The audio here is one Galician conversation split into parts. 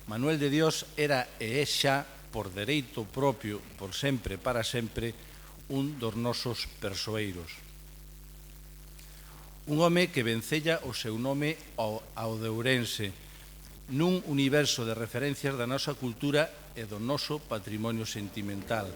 Manuel de Dios era e é xa, por dereito propio, por sempre, para sempre, un dos nosos persoeiros. Un home que vencella o seu nome ao de Ourense, nun universo de referencias da nosa cultura e do noso patrimonio sentimental.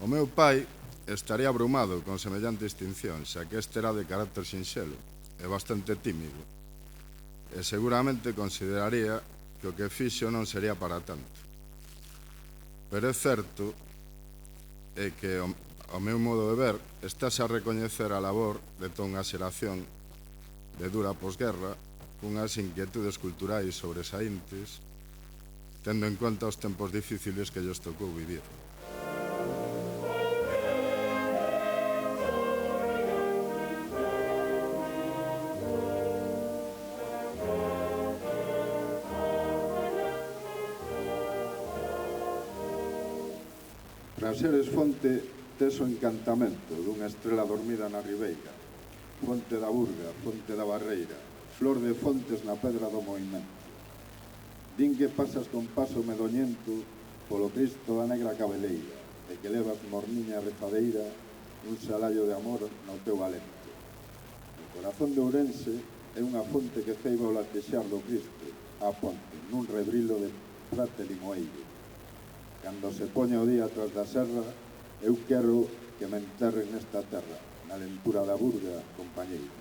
O meu pai estaría abrumado con semellante extinción, xa que este era de carácter sinxelo e bastante tímido, e seguramente consideraría que o que fixo non sería para tanto. Pero é certo é que, ao meu modo de ver, estase a recoñecer a labor de toda unha xeración de dura posguerra, cunhas inquietudes culturais sobresaíntes, tendo en conta os tempos difíciles que lles tocou vivir. Praxedes Fonte tes o encantamento dunha estrela dormida na ribeira, fonte da Burga, fonte da Barreira, flor de fontes na pedra do movimento. Din que pasas con paso medoñento polo Cristo da negra cabeleira e que levas morniña refadeira un salallo de amor no teu alento. O corazón de Ourense é unha fonte que ceiba o latexar do Cristo á ponte nun rebrilo de prate limoeiro. Cando se poña o día tras da serra, eu quero que me enterren nesta terra, na lentura da Burga, compañeiro.